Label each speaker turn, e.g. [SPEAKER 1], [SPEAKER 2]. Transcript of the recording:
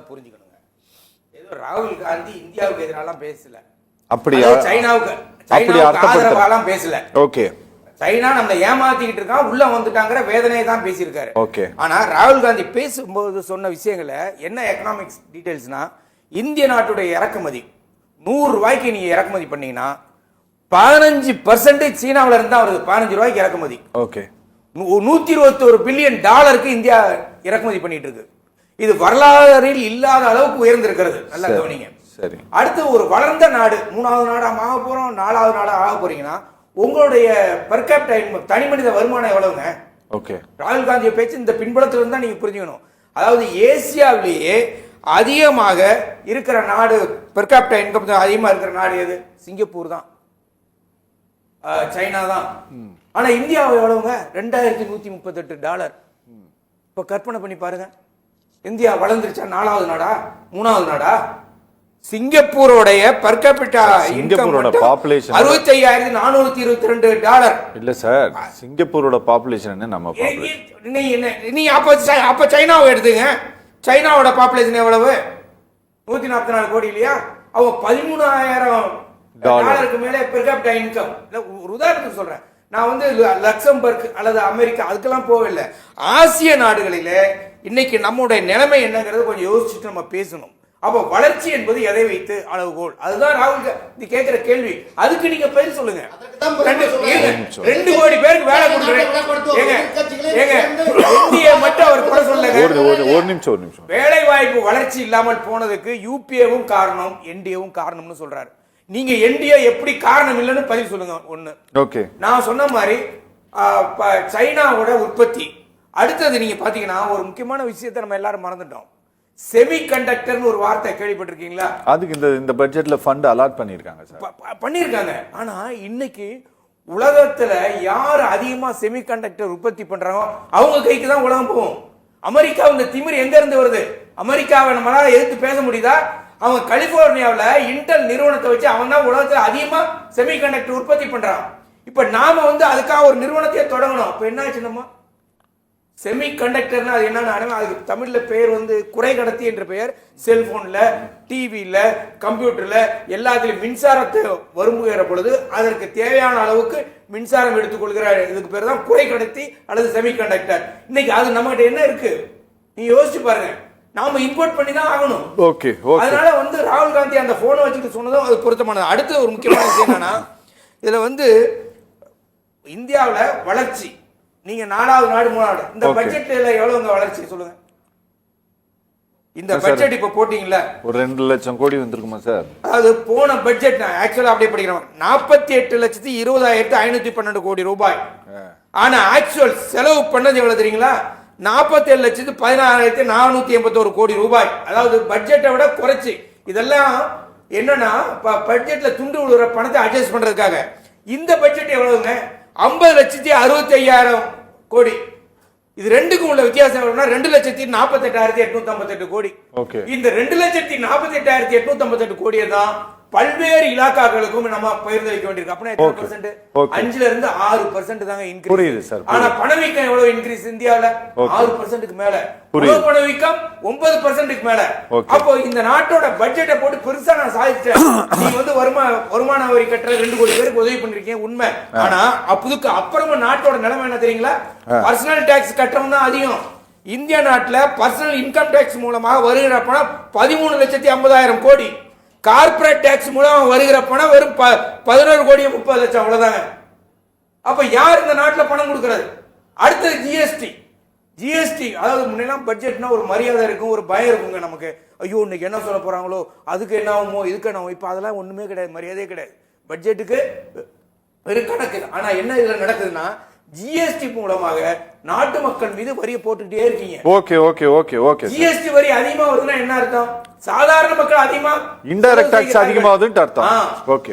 [SPEAKER 1] புரிஞ்சுக்கணுங்க. ஏதோ ராகுல் காந்தி இந்தியாவுக்கு எதிராலாம் பேசல,
[SPEAKER 2] அப்படி
[SPEAKER 1] சைனாவுக்கு ஆதரவாலாம் பேசல.
[SPEAKER 2] ஓகே,
[SPEAKER 1] சைனா நம்ம ஏமாத்திக்கிட்டு இருக்கான், உள்ள வந்துட்டாங்கிற வேதனையை தான் பேசியிருக்காரு.
[SPEAKER 2] ஓகே.
[SPEAKER 1] ஆனா ராகுல் காந்தி பேசும்போது சொன்ன விஷயங்களை என்ன எக்கனாமிக்ஸ் டீடைல்ஸ்னா, இந்திய நாட்டுடைய இறக்குமதி 100 ரூபாய்க்கு நீங்க இறக்குமதி பண்ணீங்கன்னா 15% சீனாவில இருந்தா வருது. 15 ரூபாய்க்கு இறக்குமதி.
[SPEAKER 2] ஓகே.
[SPEAKER 1] 121 பில்லியன் டாலருக்கு இந்தியா இறக்குமதி பண்ணிட்டு இருக்கு. இது வரலாறில் இல்லாத அளவுக்கு உயர்ந்திருக்கிறது. நல்லா கவனிங்க.
[SPEAKER 2] சரி.
[SPEAKER 1] அடுத்து ஒரு வளர்ந்த நாடு, 3வது நாடா ஆக போறோம், 4வது நாடா ஆக போறீங்கன்னா உங்களுடைய பெர் கேபிட்டா இன்கம், தனி மனித வருமானம் எவ்வளவுங்க?
[SPEAKER 2] ஓகே.
[SPEAKER 1] ராகுல் காந்தியை பேச்சு இந்த பின்புலத்துல இருந்தா நீங்க புரிஞ்சுக்கணும். அதாவது ஏசியாவிலேயே அதிகமாக இருக்கிற நாடு, பெர் கேபிட்டா இன்கம் அதிகமா இருக்கிற நாடு எது? சிங்கப்பூர் தான், சைனா தான். ஆனா இந்தியாவை எவ்வளவுங்க? $2138. இப்ப கற்பனை பண்ணி பாருங்க, இந்தியா வளர்ந்துருச்சா? 4வது நாடா, 3வது நாடா? சிங்கப்பூரோடைய பெர் கேபிட்டா
[SPEAKER 2] சிங்கப்பூரோட பாப்புலேஷன்
[SPEAKER 1] $65,422.
[SPEAKER 2] இல்ல சார், சிங்கப்பூரோட பாப்புலேஷன் என்ன நம்ம
[SPEAKER 1] நீ அப்ப சைனாவை எடுத்துங்க. சைனாவோட பாப்புலேஷன் எவ்வளவு? 144 கோடி இல்லையா? அவ $13,000 மேல பெர் கேபிட்டா இன்கம். ஒரு உதாரணத்துக்கு சொல்றேன், நான் வந்து லக்சம்பர்க் அல்லது அமெரிக்கா அதுக்கெல்லாம் போகவில்லை. ஆசிய நாடுகளிலே இன்னைக்கு நம்முடைய நிலைமை என்னங்கிறது கொஞ்சம் யோசிச்சுட்டு நம்ம பேசணும். அப்ப வளர்ச்சி என்பது எதை வைத்து அளவுகோல்? அதுதான் ராகுல் காந்தி கேட்கிற கேள்வி. அதுக்கு நீங்க பதில் சொல்லுங்க. 2 கோடி பேருக்கு வேலை கொடுக்குறேன். இந்திய மட்டும் அவர் குறை சொல்லுங்க.
[SPEAKER 2] ஒரு நிமிஷம்.
[SPEAKER 1] வேலை வாய்ப்பு வளர்ச்சி இல்லாமல் போனதுக்கு யூபிஏவும் காரணம், என்டிஏவும் காரணம்னு சொல்றாரு. நீங்க என்டிஏ எப்படி காரணம் இல்லைன்னு பதில் சொல்லுங்க. ஒண்ணு.
[SPEAKER 2] ஓகே.
[SPEAKER 1] நான் சொன்ன மாதிரி சைனாவோட உற்பத்தி. அடுத்தது நீங்க பாத்தீங்கன்னா ஒரு முக்கியமான விஷயத்தை நம்ம எல்லாரும் மறந்துட்டோம். செமி கண்டக்டர்னு ஒரு வார்த்தை கேள்விப்பட்டிருக்கீங்களா?
[SPEAKER 2] அதுக்கு இந்த பட்ஜெட்ல ஃபண்ட் அலாட் பண்ணிருக்காங்க சார்.
[SPEAKER 1] பண்ணிருக்காங்க. ஆனா இன்னைக்கு உலகத்துல யார் அதிகமா செமி கண்டக்டர் உற்பத்தி பண்றாங்க அவங்க கைக்கு தான் உலகம் போகும். அமெரிக்கா இந்த திமிர் எங்க இருந்து வருது? அமெரிக்காவை நம்மளால எதிர்த்து பேச முடியுதா? அவங்க கலிபோர்னியாவில் இன்டெல் நிறுவனத்தை வச்சு அவன் தான் உலகத்துல அதிகமா செமி கண்டக்டர் உற்பத்தி பண்றான். இப்ப நாம வந்து அதுக்காக ஒரு நிறுவனத்தையே தொடங்கணும். இப்ப என்ன ஆச்சு? நம்ம செமி கண்டக்டர்னா அது என்னன்னு அதுக்கு தமிழ்ல பெயர் வந்து குறை கடத்தி என்ற பெயர். செல்போன்ல, டிவில, கம்ப்யூட்டர்ல எல்லாத்திலும் மின்சாரத்தை வரும்புகிற பொழுது அதற்கு தேவையான அளவுக்கு மின்சாரம் எடுத்துக்கொள்கிற இதுக்கு பேர் தான் குறை கடத்தி அல்லது செமி கண்டக்டர். இன்னைக்கு அது நம்மகிட்ட என்ன இருக்கு நீங்க யோசிச்சு பாருங்க. நாம இம்போர்ட் பண்ணி தான் ஆகணும்.
[SPEAKER 2] ஓகே.
[SPEAKER 1] அதனால வந்து ராகுல் காந்தி அந்த போனை வச்சுட்டு சொன்னதும் அது பொருத்தமானது. அடுத்து ஒரு முக்கியமான விஷயம் என்னன்னா, இதுல வந்து இந்தியாவில வளர்ச்சி நீங்க 4வது நாடு 3வது இந்த பட்ஜெட்ல எவ்வளவுங்க வளர்ச்சி சொல்லுங்க? இந்த பட்ஜெட் இப்ப போட்டீங்கல்ல,
[SPEAKER 2] ஒரு 2 லட்சம் கோடி வந்திருக்குமா சார்?
[SPEAKER 1] அது போன பட்ஜெட் ஆக்சுவலா அப்படியே படிக்கிறோம், 48,20,512 கோடி ரூபாய். ஆனா ஆக்சுவல் செலவு பண்ணது எவ்வளவு தெரியுங்களா? 47,16,481 கோடி ரூபாய். அதாவது பட்ஜெட்டை விட குறைச்சு. இதெல்லாம் என்னன்னா பட்ஜெட்ல துண்டு விழுற பணத்தை அட்ஜஸ்ட் பண்றதுக்காக. இந்த பட்ஜெட் எவ்வளவுங்க? 50,65,000 கோடி. இது ரெண்டுக்கும் உள்ள வித்தியாசம் எவ்வளவுனா 2,48,858 கோடி. இந்த 2,48,858 கோடியை தான் பல்வேறு இலாக்காக்களுக்கும் நம்ம பகிர்ந்து வைக்க வேண்டியிருக்கு. அப்படின்னா 5% இருந்து 6% தாங்க இன்க்ரீஸ். ஆனா பணவீக்கம் எவ்வளவு இன்க்ரீஸ் இந்தியாவில்? 6%க்கு மேல. பணவீக்கம் 9%க்கு மேல. அப்போ இந்த நாட்டோட பட்ஜெட்டை போட்டு பெருசா நான் சாதிச்சேன். நீங்க வந்து வருமான வரி கட்டுற 2 கோடி பேருக்கு உதவி பண்ணிருக்கீங்க, உண்மை. ஆனா அதுக்கு அப்புறமா நாட்டோட நிலைமை என்ன தெரியுங்களா? பர்சனல் டாக்ஸ் கட்டணும் தான் அதிகம். இந்திய நாட்டுல பர்சனல் இன்கம் டாக்ஸ் மூலமாக வருகிற பணம் 13,50,000 கோடி. கார்பரேட் டாக்ஸ் மூலம் வருகிற பணம் வெறும் 11,30,00,000 அவ்வளவுதாங்க. அப்ப யார் இந்த நாட்டில் பணம் கொடுக்கிறது? அடுத்தது ஜிஎஸ்டி. அதாவது முன்னெல்லாம் பட்ஜெட்னா ஒரு மரியாதை இருக்கும், ஒரு பயம் இருக்குங்க நமக்கு. ஐயோ இன்னைக்கு என்ன சொல்ல போறாங்களோ, அதுக்கு என்ன ஆகுமோ, இதுக்கு என்ன ஆகும். இப்ப அதெல்லாம் ஒண்ணுமே கிடையாது, மரியாதையே கிடையாது. பட்ஜெட்டுக்கு வெறும் கணக்கு. ஆனா என்ன இதுல நடக்குதுன்னா, ஜிஎஸ்டி மூலமாக நாட்டு மக்கள் மீது வரியை போட்டுட்டே இருக்கீங்க. ஜிஎஸ்டி வரி அதிகமா வருதுன்னா என்ன அர்த்தம்? சாதாரண மக்கள் அதிகமா
[SPEAKER 2] இன்டைரக்ட் டாக்ஸ் அதிகமாகுதுன்னு அர்த்தம். ஓகே.